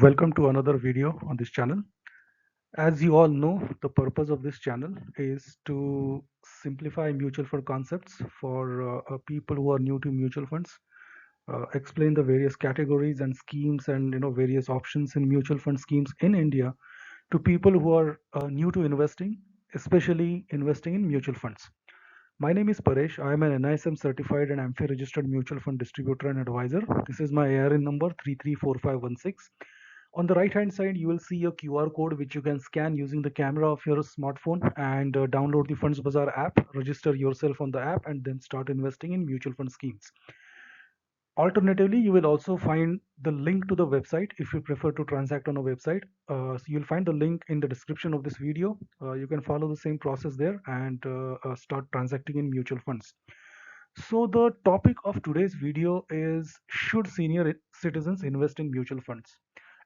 Welcome to another video on this channel. As you all know, the purpose of this channel is to simplify mutual fund concepts for people who are new to mutual funds, explain the various categories and schemes and various options in mutual fund schemes in India to people who are new to investing, especially investing in mutual funds. My name is Paresh. I am an NISM certified and AMFI registered mutual fund distributor and advisor. This is my ARN number 334516. On the right hand side, you will see a QR code which you can scan using the camera of your smartphone and download the Funds Bazaar app, register yourself on the app, and then start investing in mutual fund schemes. Alternatively, you will also find the link to the website if you prefer to transact on a website. So you'll find the link in the description of this video. You can follow the same process there and start transacting in mutual funds. So the topic of today's video is, should senior citizens invest in mutual funds?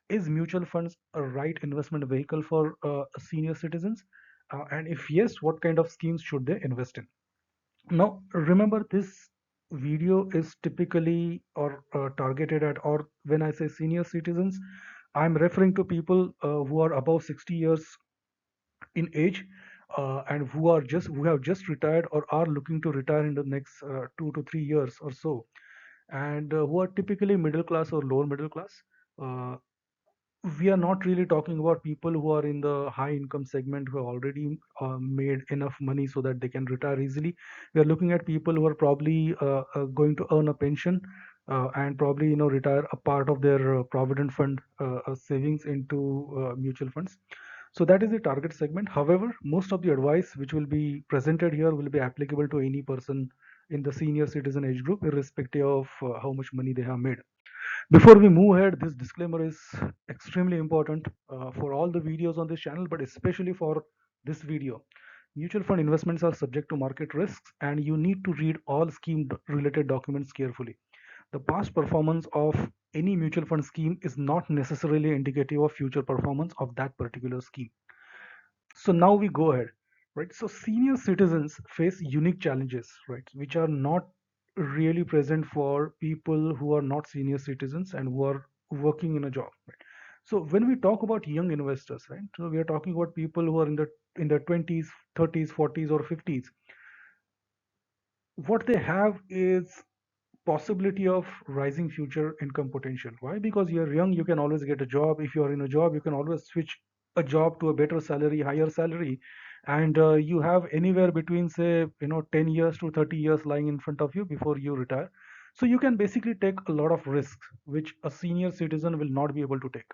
Is mutual funds a right investment vehicle for senior citizens? And if yes, what kind of schemes should they invest in? Now, remember, this video is typically or targeted at, or when I say senior citizens, I'm referring to people who are above 60 years in age, and who have just retired or are looking to retire in the next 2 to 3 years or so, and who are typically middle class or lower middle class. Uh, we are not really talking about people who are in the high income segment who have already made enough money so that they can retire easily. We are looking at people who are probably going to earn a pension, and probably retire a part of their provident fund savings into mutual funds. So that is the target segment. However, most of the advice which will be presented here will be applicable to any person in the senior citizen age group, irrespective of how much money they have made. Before we move ahead, this disclaimer is extremely important for all the videos on this channel, but especially for this video. Mutual fund investments are subject to market risks, and you need to read all scheme related documents carefully. The past performance of any mutual fund scheme is not necessarily indicative of future performance of that particular scheme. So now we go ahead, right? So senior citizens face unique challenges, right, which are not really present for people who are not senior citizens and who are working in a job, right? So when we talk about young investors, right, so we are talking about people who are in their 20s, 30s, 40s, or 50s. What they have is possibility of rising future income potential. Why? Because you're young, you can always get a job. If you're in a job, you can always switch a job to a better salary, higher salary, and you have anywhere between, say, 10 years to 30 years lying in front of you before you retire. So you can basically take a lot of risks which a senior citizen will not be able to take.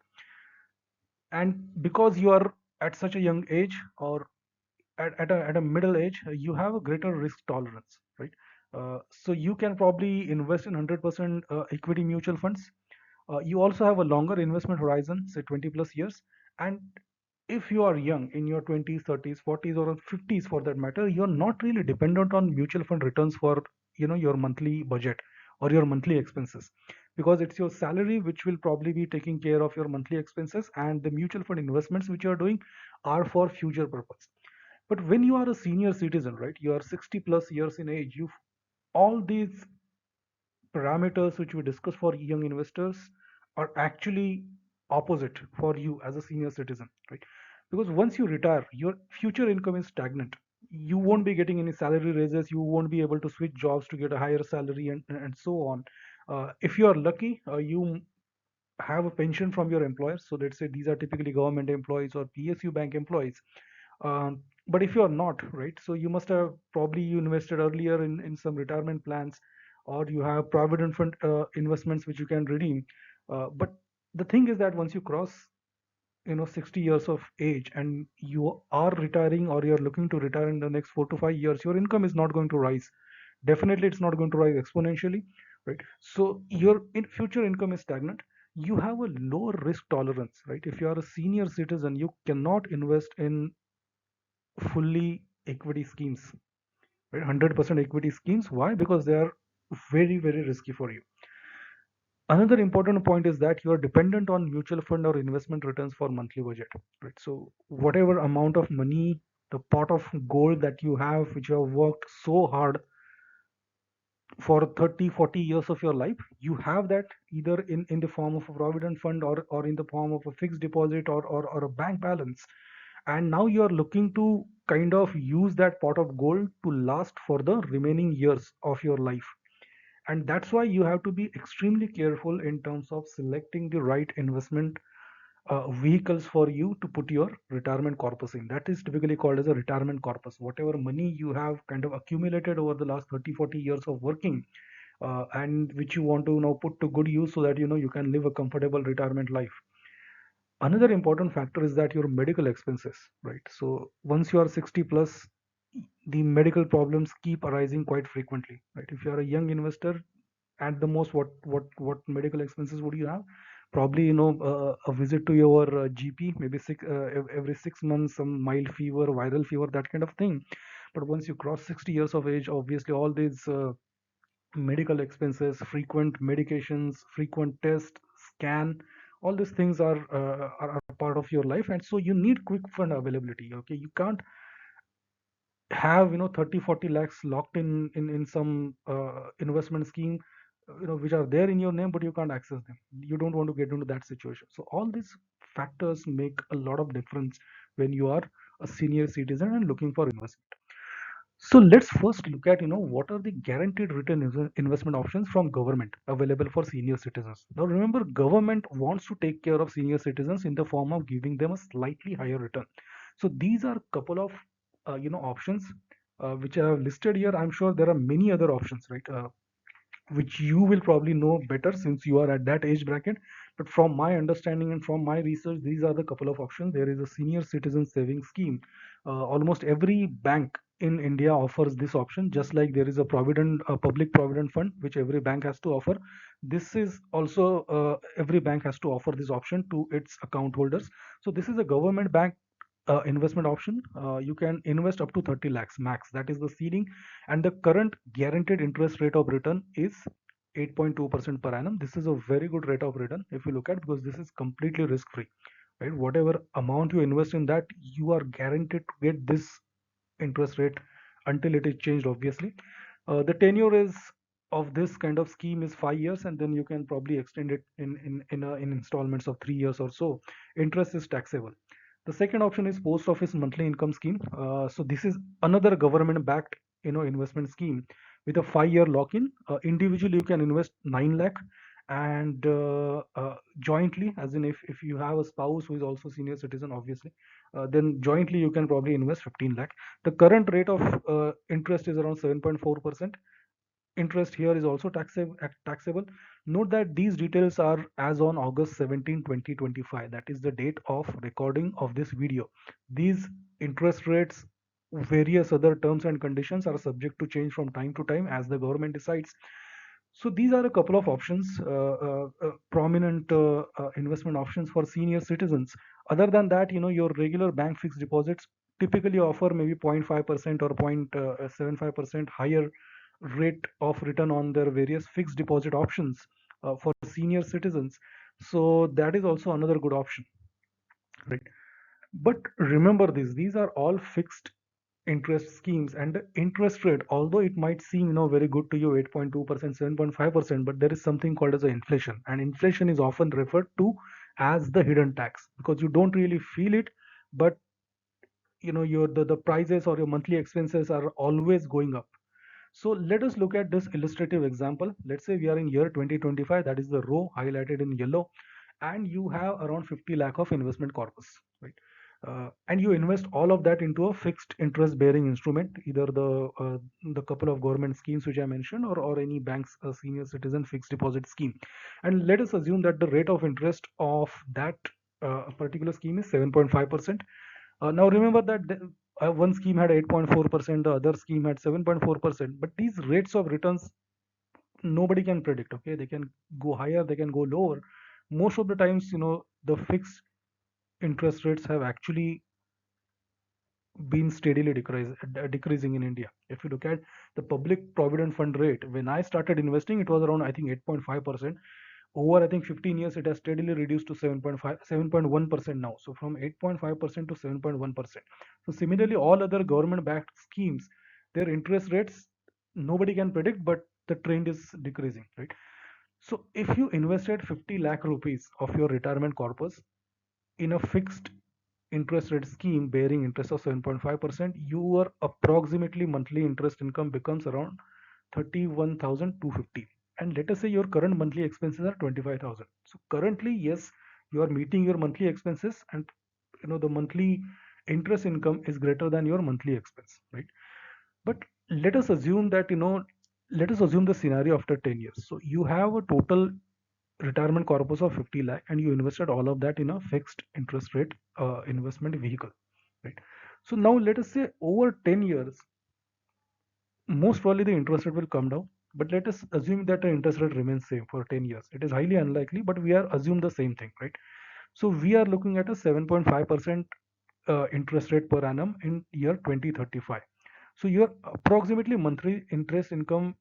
And because you are at such a young age, or at a middle age, you have a greater risk tolerance, right? So you can probably invest in 100% equity mutual funds. You also have a longer investment horizon, say 20 plus years. And if you are young in your 20s, 30s, 40s, or 50s for that matter, you're not really dependent on mutual fund returns for your monthly budget or your monthly expenses, because it's your salary which will probably be taking care of your monthly expenses, and the mutual fund investments which you are doing are for future purpose. But when you are a senior citizen, right, you are 60 plus years in age, you all these parameters which we discuss for young investors are actually opposite for you as a senior citizen, right? Because once you retire, your future income is stagnant. You won't be getting any salary raises, you won't be able to switch jobs to get a higher salary, and so on. If you are lucky, you have a pension from your employers. So let's say these are typically government employees or PSU bank employees. But if you are not, right, so you must have probably you invested earlier in some retirement plans, or you have provident fund investments which you can redeem. But the thing is that once you cross 60 years of age and you are retiring, or you're looking to retire in the next 4 to 5 years, your income is not going to rise. Definitely it's not going to rise exponentially, right? So your in future income is stagnant. You have a lower risk tolerance, right? If you are a senior citizen, you cannot invest in fully equity schemes, right? 100% equity schemes. Why? Because they are very, very risky for you. Another important point is that you are dependent on mutual fund or investment returns for monthly budget, right? So whatever amount of money, the pot of gold that you have, which you have worked so hard for 30, 40 years of your life. You have that either in the form of a provident fund, or in the form of a fixed deposit, or a bank balance. And now you are looking to kind of use that pot of gold to last for the remaining years of your life. And that's why you have to be extremely careful in terms of selecting the right investment vehicles for you to put your retirement corpus in. That is typically called as a retirement corpus. Whatever money you have kind of accumulated over the last 30, 40 years of working, and which you want to now put to good use so that you can live a comfortable retirement life. Another important factor is that your medical expenses, right? So once you are 60 plus, the medical problems keep arising quite frequently, right? If you are a young investor, at the most, what medical expenses would you have? Probably, a visit to your GP, maybe every 6 months, some mild fever, viral fever, that kind of thing. But once you cross 60 years of age, obviously all these medical expenses, frequent medications, frequent tests, scan, all these things are part of your life, and so you need quick fund availability. Okay, you can't have 30, 40 lakhs locked in some investment scheme, which are there in your name, but you can't access them. You don't want to get into that situation. So all these factors make a lot of difference when you are a senior citizen and looking for investment. So let's first look at what are the guaranteed return investment options from government available for senior citizens. Now remember, government wants to take care of senior citizens in the form of giving them a slightly higher return. So these are couple of options which I have listed here. I'm sure there are many other options, right? Which you will probably know better since you are at that age bracket. But from my understanding and from my research, these are the couple of options. There is a senior citizen savings scheme. Almost every bank in India offers this option, just like there is a public provident fund, which every bank has to offer. This is also every bank has to offer this option to its account holders. So this is a government bank investment option. You can invest up to 30 lakhs max. That is the ceiling, and the current guaranteed interest rate of return is 8.2% per annum. This is a very good rate of return if you look at, because this is completely risk free, right? Whatever amount you invest in that, you are guaranteed to get this interest rate until it is changed, obviously. The tenure is of this kind of scheme is 5 years, and then you can probably extend it in installments of 3 years or so. Interest is taxable. The second option is post office monthly income scheme. So this is another government backed investment scheme with a 5 year lock in. Individually you can invest 9 lakh, and jointly, as in if you have a spouse who is also senior citizen, obviously, then jointly you can probably invest 15 lakh. The current rate of interest is around 7.4%. Interest here is also taxable. Note that these details are as on August 17, 2025. That is the date of recording of this video. These interest rates, various other terms and conditions are subject to change from time to time as the government decides. So these are a couple of options, prominent investment options for senior citizens. Other than that, your regular bank fixed deposits typically offer maybe 0.5% or 0.75% higher rate of return on their various fixed deposit options for senior citizens. So that is also another good option, right? But remember this, these are all fixed interest schemes, and the interest rate, although it might seem very good to you, 8.2%, 7.5%, but there is something called as a inflation, and inflation is often referred to as the hidden tax, because you don't really feel it, but the prices or your monthly expenses are always going up. So let us look at this illustrative example. Let's say we are in year 2025, that is the row highlighted in yellow, and you have around 50 lakh of investment corpus, right? And you invest all of that into a fixed interest bearing instrument, either the couple of government schemes which I mentioned, or any bank's senior citizen fixed deposit scheme. And let us assume that the rate of interest of that particular scheme is 7.5%. Now remember that one scheme had 8.4%, the other scheme had 7.4%, but these rates of returns nobody can predict. Okay, they can go higher, they can go lower. Most of the times, the fixed interest rates have actually been steadily decreasing in India. If you look at the public provident fund rate, when I started investing, it was around, I think, 8.5%. Over, I think, 15 years, it has steadily reduced to 7.5, 7.1% now. So from 8.5% to 7.1%. So similarly, all other government backed schemes, their interest rates nobody can predict, but the trend is decreasing, right? So if you invested 50 lakh rupees of your retirement corpus in a fixed interest rate scheme bearing interest of 7.5%, your approximately monthly interest income becomes around 31,250. And let us say your current monthly expenses are 25,000. So currently, yes, you are meeting your monthly expenses, and the monthly interest income is greater than your monthly expense, right? But let us assume that, let us assume the scenario after 10 years. So you have a total retirement corpus of 50 lakh and you invested all of that in a fixed interest rate investment vehicle, right? So now let us say over 10 years, most probably the interest rate will come down, but let us assume that the interest rate remains same for 10 years. It is highly unlikely, but we are assume the same thing, right? So we are looking at a 7.5% interest rate per annum in year 2035. So your approximately monthly interest income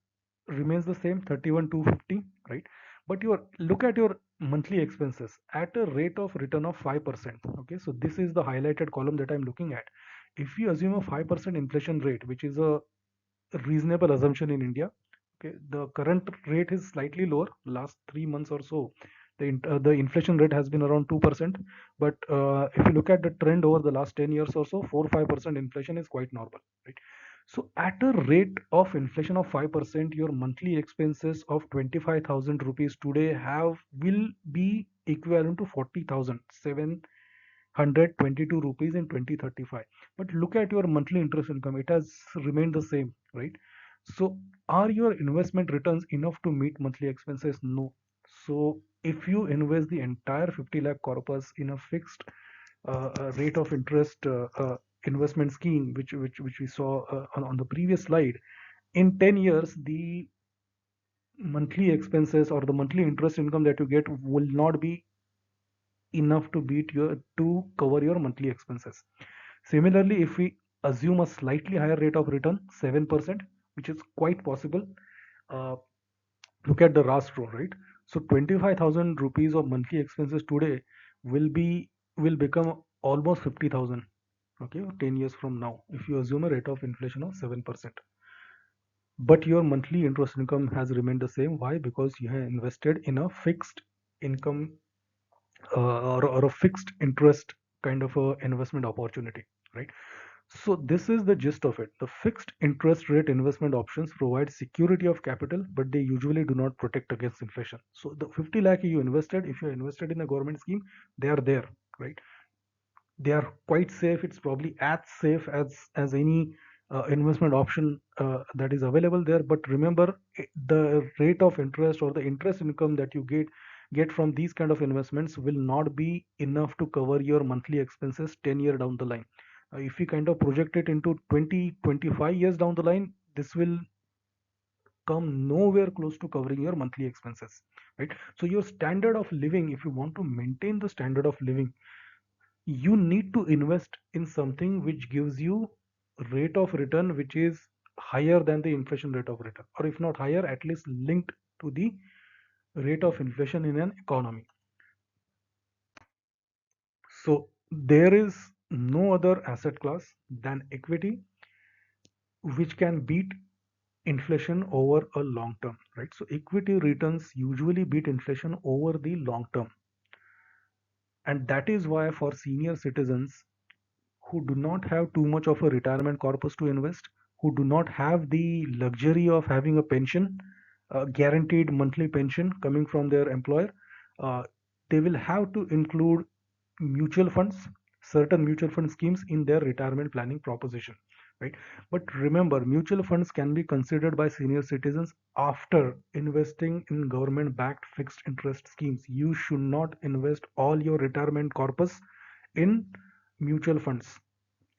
remains the same, 31,250, right? But your look at your monthly expenses at a rate of return of 5%. Okay, so this is the highlighted column that I'm looking at. If we assume a 5% inflation rate, which is a reasonable assumption in India. Okay, the current rate is slightly lower. Last 3 months or so, the inflation rate has been around 2%. But if you look at the trend over the last 10 years or so, 4-5% inflation is quite normal, right? So at a rate of inflation of 5%, your monthly expenses of 25,000 rupees today have will be equivalent to 40,000 722 rupees in 2035. But look at your monthly interest income, it has remained the same, right? So are your investment returns enough to meet monthly expenses? No. So if you invest the entire 50 lakh corpus in a fixed rate of interest investment scheme, which we saw on the previous slide, in 10 years the monthly expenses or the monthly interest income that you get will not be enough to cover your monthly expenses. Similarly, if we assume a slightly higher rate of return, 7%, which is quite possible, uh, look at the last row, right? So 25,000 rupees of monthly expenses today will become almost 50,000. Okay, 10 years from now, if you assume a rate of inflation of 7%, but your monthly interest income has remained the same. Why? Because you have invested in a fixed income or a fixed interest kind of a investment opportunity, right? So this is the gist of it. The fixed interest rate investment options provide security of capital, but they usually do not protect against inflation. So the 50 lakh you invested, if you invested in a government scheme, they are there, right? They are quite safe. It's probably as safe as any investment option that is available there. But remember, the rate of interest or the interest income that you get from these kind of investments will not be enough to cover your monthly expenses 10 year down the line. If we kind of project it into 20-25 years down the line, this will come nowhere close to covering your monthly expenses, right? So your standard of living, if you want to maintain the standard of living, you need to invest in something which gives you rate of return which is higher than the inflation rate of return, or if not higher, at least linked to the rate of inflation in an economy. So there is no other asset class than equity which can beat inflation over a long term, right? So equity returns usually beat inflation over the long term, and that is why for senior citizens who do not have too much of a retirement corpus to invest, who do not have the luxury of having a pension, a guaranteed monthly pension coming from their employer, uh, they will have to include mutual funds, certain mutual fund schemes in their retirement planning proposition, right? But remember, mutual funds can be considered by senior citizens after investing in government backed fixed interest schemes. You should not invest all your retirement corpus in mutual funds,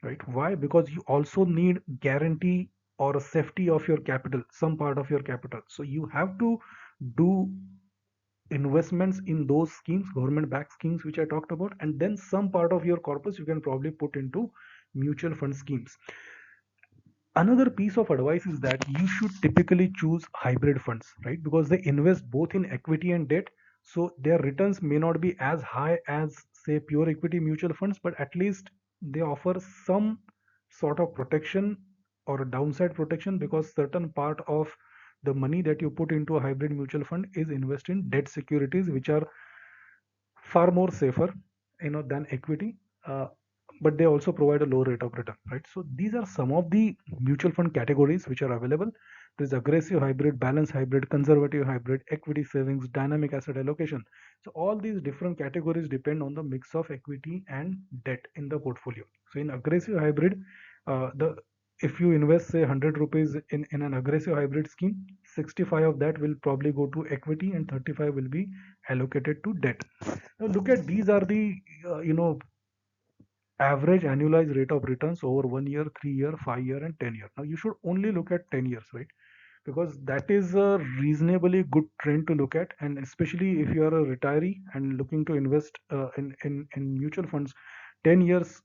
right? Why? Because you also need guarantee or a safety of your capital, some part of your capital. So you have to do investments in those schemes, government backed schemes which I talked about, and then some part of your corpus you can probably put into mutual fund schemes. Another piece of advice is that you should typically choose hybrid funds, right? Because they invest both in equity and debt, so their returns may not be as high as say pure equity mutual funds, but at least they offer some sort of protection or a downside protection, because certain part of The money that you put into a hybrid mutual fund is invest in debt securities, which are far more safer, than equity. uh, but they also provide a low rate of return, right? So these are some of the mutual fund categories which are available. There's aggressive hybrid, balanced hybrid, conservative hybrid, equity savings, dynamic asset allocation. So all these different categories depend on the mix of equity and debt in the portfolio. So in aggressive hybrid, the if you invest say 100 rupees in an aggressive hybrid scheme, 65 of that will probably go to equity and 35 will be allocated to debt. Now look at, these are the average annualized rate of returns over 1 year, 3 year, 5 year, and 10 year. Now you should only look at 10 years, right? Because that is a reasonably good trend to look at, and especially if you are a retiree and looking to invest in mutual funds, 10 years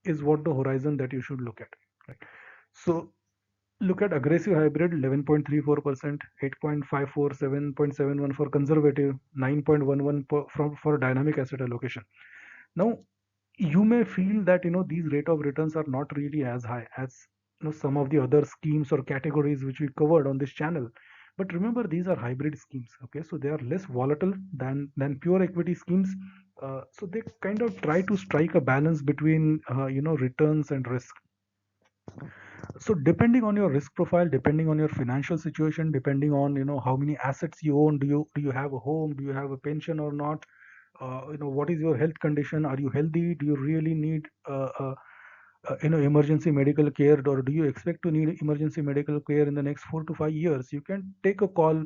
is what the horizon that you should look at, right? So look at aggressive hybrid, 11.34%, 8.54, 7.71 for conservative, 9.11 for dynamic asset allocation. Now you may feel that these rate of returns are not really as high as some of the other schemes or categories which we covered on this channel. But remember, these are hybrid schemes, okay? So they are less volatile than pure equity schemes. So they kind of try to strike a balance between returns and risk. So depending on your risk profile, depending on your financial situation, depending on how many assets you own, do you have a home, do you have a pension or not, what is your health condition, are you healthy, do you really need emergency medical care, or do you expect to need emergency medical care in the next 4 to 5 years? You can take a call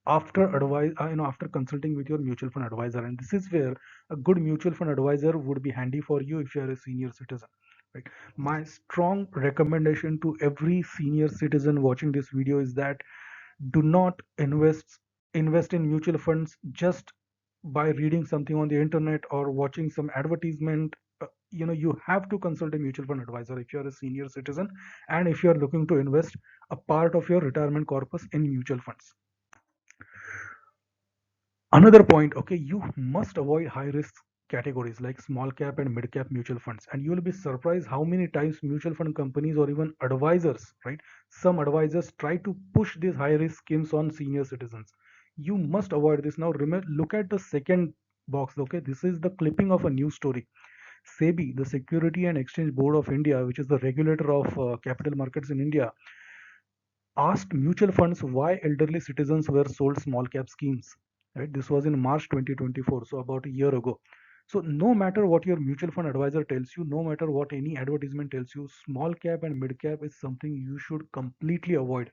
after advice, after consulting with your mutual fund advisor, and this is where a good mutual fund advisor would be handy for you if you are a senior citizen, right? My strong recommendation to every senior citizen watching this video is that do not invest in mutual funds just by reading something on the internet or watching some advertisement. You have to consult a mutual fund advisor if you are a senior citizen, and if you are looking to invest a part of your retirement corpus in mutual funds. Another point, okay, you must avoid high risk categories like small cap and mid cap mutual funds. And you will be surprised how many times mutual fund companies or even advisors, right? Some advisors try to push these high risk schemes on senior citizens. You must avoid this. Now, remember, look at the second box, okay? This is the clipping of a news story. SEBI, the Security and Exchange Board of India, which is the regulator of capital markets in India, asked mutual funds why elderly citizens were sold small cap schemes. Right? This was in March 2024, so about a year ago. So no matter what your mutual fund advisor tells you, no matter what any advertisement tells you, small cap and mid cap is something you should completely avoid.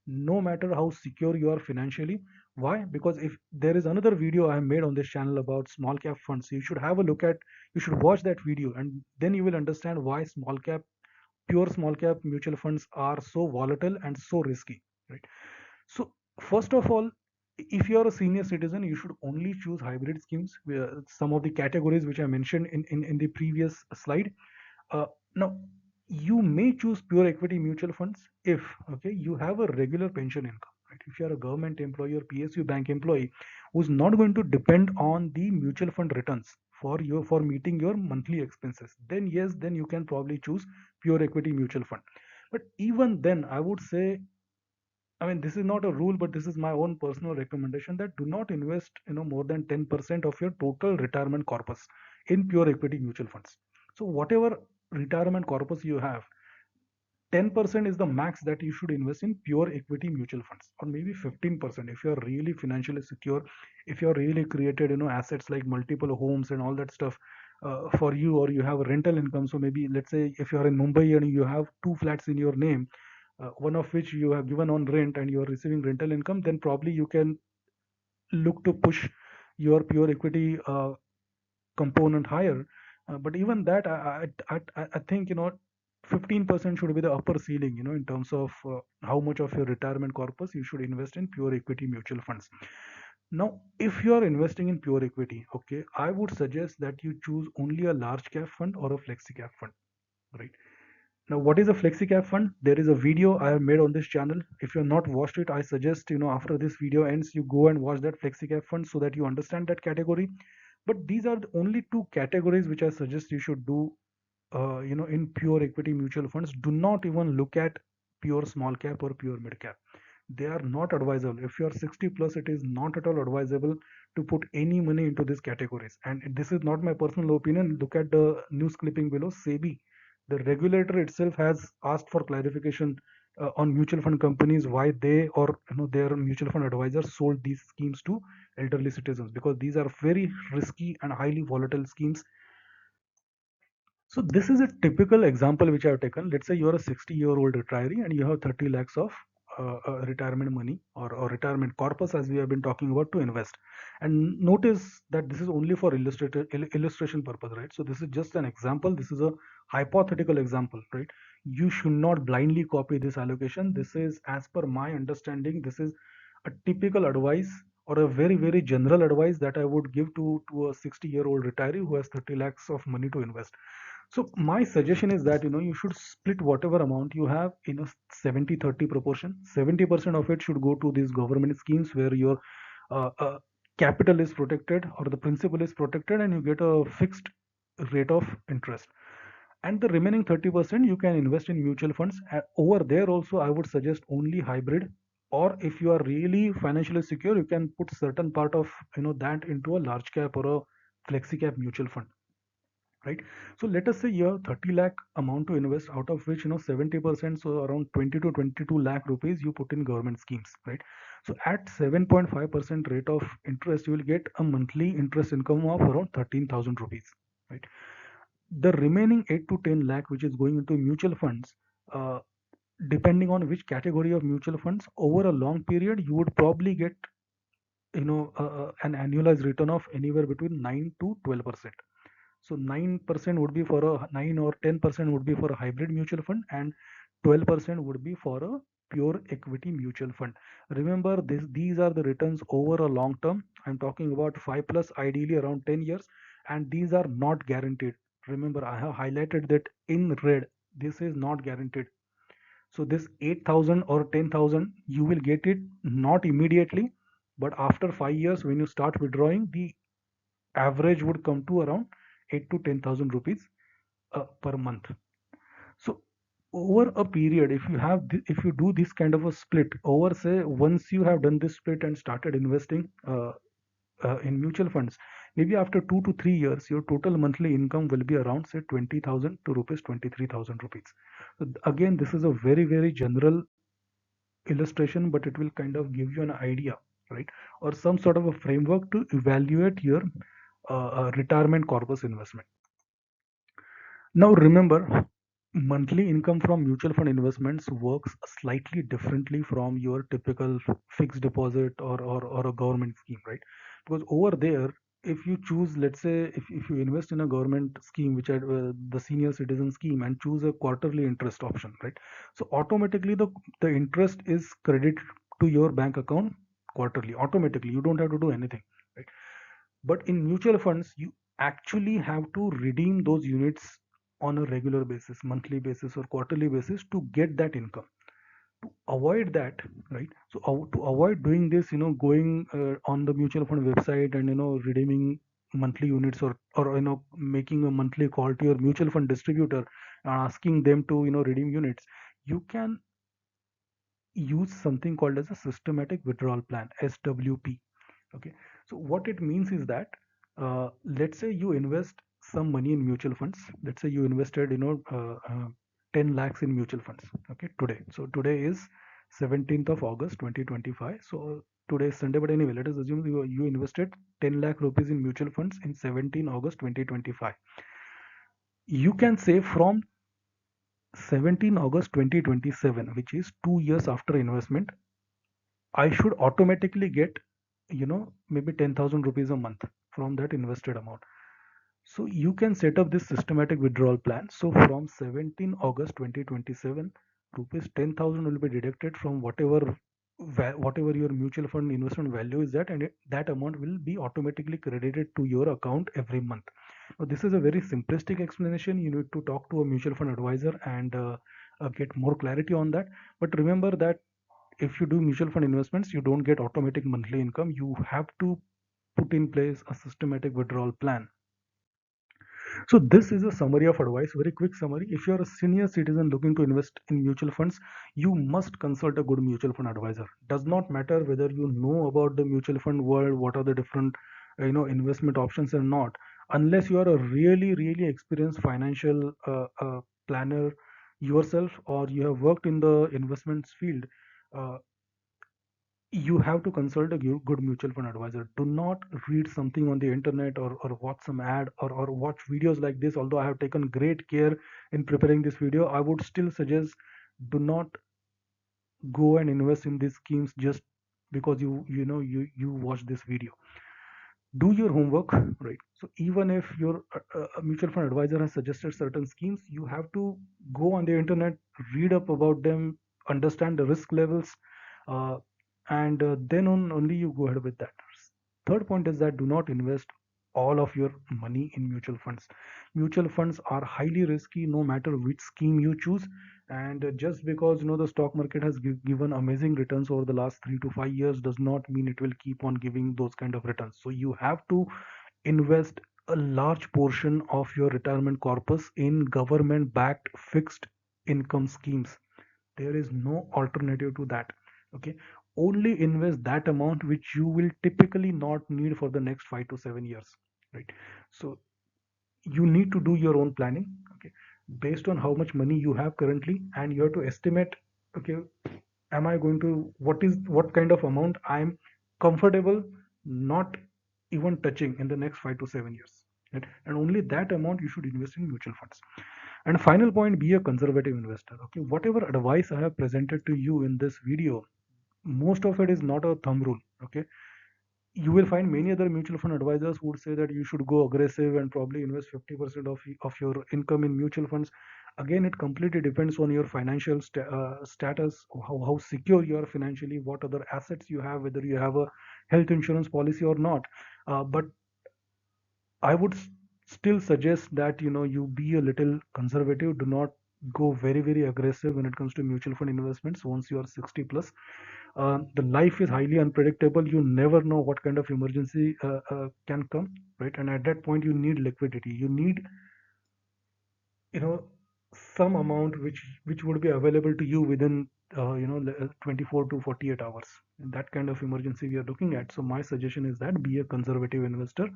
No matter how secure you are financially. Why? Because if there is another video I have made on this channel about small cap funds, you should have a look at, you should watch that video, and then you will understand why pure small cap mutual funds are so volatile and so risky, right? So first of all, if you are a senior citizen, you should only choose hybrid schemes, where some of the categories which I mentioned in the previous slide. Now you may choose pure equity mutual funds if, okay, you have a regular pension income, right? If you are a government employee or PSU bank employee who's not going to depend on the mutual fund returns for meeting your monthly expenses, then yes, then you can probably choose pure equity mutual fund. But even then, I would say, I mean, this is not a rule, but this is my own personal recommendation, that do not invest, more than 10% of your total retirement corpus in pure equity mutual funds. So whatever retirement corpus you have, 10% is the max that you should invest in pure equity mutual funds, or maybe 15% if you're really financially secure, if you're really created, assets like multiple homes and all that stuff for you, or you have a rental income. So maybe let's say if you're in Mumbai and you have two flats in your name, one of which you have given on rent and you're receiving rental income, then probably you can look to push your pure equity component higher. But even that, I think 15% should be the upper ceiling, in terms of how much of your retirement corpus you should invest in pure equity mutual funds. Now, if you are investing in pure equity, okay, I would suggest that you choose only a large cap fund or a flexi cap fund, right? Now, what is a flexi cap fund? There is a video I have made on this channel. If you have not watched it, I suggest, after this video ends, you go and watch that flexi cap fund so that you understand that category. But these are the only two categories which I suggest you should do, in pure equity mutual funds. Do not even look at pure small cap or pure mid cap. they are not advisable. If you are 60 plus, it is not at all advisable to put any money into these categories. And this is not my personal opinion. Look at the news clipping below. SEBI, the regulator itself, has asked for clarification on mutual fund companies, why they or their mutual fund advisors sold these schemes to elderly citizens, because these are very risky and highly volatile schemes. So this is a typical example which I have taken. Let's say you are a 60-year-old retiree and you have 30 lakhs of retirement money, or retirement corpus, as we have been talking about, to invest. And notice that this is only for illustration purpose, right? So this is just an example. This is a hypothetical example, right? You should not blindly copy this allocation. This is, as per my understanding, this is a typical advice, or a very very general advice that I would give to a 60-year-old retiree who has 30 lakhs of money to invest. So my suggestion is that you should split whatever amount you have in a 70-30 proportion. 70% of it should go to these government schemes where your capital is protected, or the principal is protected, and you get a fixed rate of interest. And the remaining 30% you can invest in mutual funds. Over there also, I would suggest only hybrid, or if you are really financially secure, you can put certain part of that into a large cap or a flexi cap mutual fund, right? So let us say you have 30 lakh amount to invest, out of which 70%, so around 20 to 22 lakh rupees you put in government schemes, right? So at 7.5% rate of interest, you will get a monthly interest income of around 13,000 rupees, right? The remaining 8 to 10 lakh which is going into mutual funds, uh, depending on which category of mutual funds, over a long period you would probably get an annualized return of anywhere between 9 to 12%. So 9% would be for a 9 or 10% would be for a hybrid mutual fund, and 12% would be for a pure equity mutual fund. Remember this, these are the returns over a long term. I'm talking about 5 plus, ideally around 10 years, and these are not guaranteed. Remember, I have highlighted that in red. This is not guaranteed. So this 8,000 or 10,000, you will get it not immediately, but after 5 years when you start withdrawing, the average would come to around 8 to 10,000 rupees per month. So over a period, if you have if you do this kind of a split over, say, once you have done this split and started investing in mutual funds, maybe after 2 to 3 years your total monthly income will be around, say, 20,000 to rupees 23,000 rupees. So again, this is a very very general illustration, but it will kind of give you an idea, right? Or some sort of a framework to evaluate your retirement corpus investment. Now remember, monthly income from mutual fund investments works slightly differently from your typical fixed deposit, or a government scheme, right? Because over there, if you choose, let's say, if you invest in a government scheme, which are the senior citizen scheme, and choose a quarterly interest option, right? So automatically the interest is credited to your bank account quarterly, automatically. You don't have to do anything, right? But in mutual funds, you actually have to redeem those units on a regular basis, monthly basis, or quarterly basis, to get that income. To avoid that, right? So to avoid doing this, going on the mutual fund website and redeeming monthly units, or making a monthly call to your mutual fund distributor and asking them to redeem units, you can use something called as a systematic withdrawal plan, SWP. Okay, so what it means is that, let's say you invest some money in mutual funds. Let's say you invested 10 lakhs in mutual funds, okay, today. So today is 17th of August 2025. So today is Sunday, but anyway, let us assume you invested 10 lakh rupees in mutual funds in 17 August 2025. You can say from 17 August 2027, which is 2 years after investment, I should automatically get, maybe 10,000 rupees a month from that invested amount. So you can set up this systematic withdrawal plan. So from 17 August 2027, rupees 10,000 will be deducted from whatever your mutual fund investment value is that, and that amount will be automatically credited to your account every month. Now, this is a very simplistic explanation. You need to talk to a mutual fund advisor and get more clarity on that. But remember that if you do mutual fund investments, you don't get automatic monthly income. You have to put in place a systematic withdrawal plan. So this is a summary of advice, very quick summary. If you're a senior citizen looking to invest in mutual funds, you must consult a good mutual fund advisor. Does not matter whether you know about the mutual fund world, what are the different investment options or not. Unless you are a really really experienced financial planner yourself, or you have worked in the investments field, uh, you have to consult a good mutual fund advisor. Do not read something on the internet, or watch some ad, or watch videos like this. Although I have taken great care in preparing this video, I would still suggest, do not go and invest in these schemes just because you watch this video. Do your homework, right? So even if your mutual fund advisor has suggested certain schemes, you have to go on the internet, read up about them, understand the risk levels, uh, and then only you go ahead with that. Third point is that do not invest all of your money in mutual funds. Mutual funds are highly risky no matter which scheme you choose. And just because the stock market has given amazing returns over the last 3 to 5 years does not mean it will keep on giving those kind of returns. So you have to invest a large portion of your retirement corpus in government backed fixed income schemes. There is no alternative to that. Okay, only invest that amount which you will typically not need for the next 5 to 7 years, right? So you need to do your own planning, okay, based on how much money you have currently, and you have to estimate, okay, am I going to, what kind of amount I'm comfortable not even touching in the next 5 to 7 years, right? And only that amount you should invest in mutual funds. And final point, be a conservative investor. Okay, whatever advice I have presented to you in this video, most of it is not a thumb rule. Okay, you will find many other mutual fund advisors who would say that you should go aggressive and probably invest 50% of your income in mutual funds. Again, it completely depends on your financial status, how secure you are financially, what other assets you have, whether you have a health insurance policy or not. But I would still suggest that you be a little conservative. Do not go very very aggressive when it comes to mutual fund investments once you are 60 plus. The life is highly unpredictable. You never know what kind of emergency can come, right? And at that point, you need liquidity. You need you know some amount which would be available to you within 24 to 48 hours. And that kind of emergency we are looking at. So my suggestion is that be a conservative investor,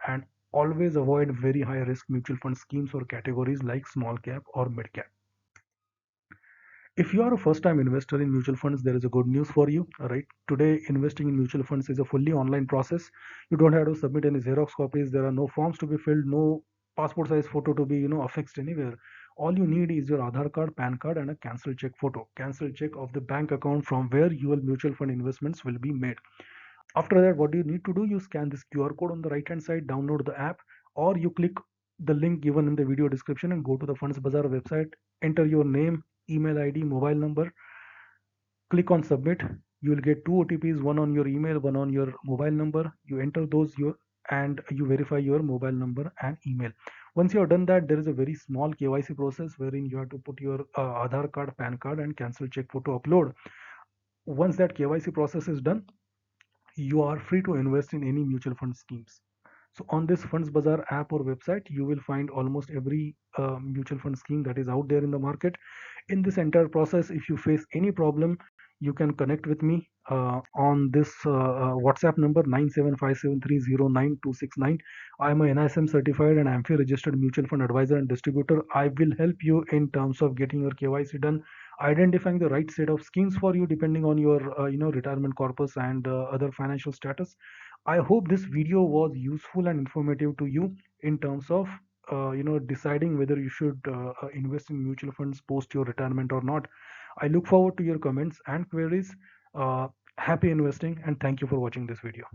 and always avoid very high risk mutual fund schemes or categories like small cap or mid cap. If you are a first time investor in mutual funds, there is a good news for you. All right. Today, investing in mutual funds is a fully online process. You don't have to submit any Xerox copies. There are no forms to be filled, no passport size photo to be, affixed anywhere. All you need is your Aadhaar card, PAN card, and a cancel check photo. Cancel check of the bank account from where your mutual fund investments will be made. After that, what do you need to do? You scan this QR code on the right hand side, download the app, or you click the link given in the video description and go to the Funds Bazaar website, enter your name, email ID, mobile number, click on submit. You will get two OTPs, one on your email, one on your mobile number. You enter those and you verify your mobile number and email. Once you have done that, there is a very small KYC process wherein you have to put your Aadhaar card, PAN card, and cancel check photo upload. Once that KYC process is done, you are free to invest in any mutual fund schemes. So on this Funds Bazaar app or website, you will find almost every mutual fund scheme that is out there in the market. In this entire process, if you face any problem, you can connect with me on this WhatsApp number 9757309269. I am a NISM certified and AMFI registered mutual fund advisor and distributor. I will help you in terms of getting your KYC done, identifying the right set of schemes for you depending on your retirement corpus and other financial status. I hope this video was useful and informative to you in terms of deciding whether you should invest in mutual funds post your retirement or not. I look forward to your comments and queries. uh, Happy investing, and thank you for watching this video.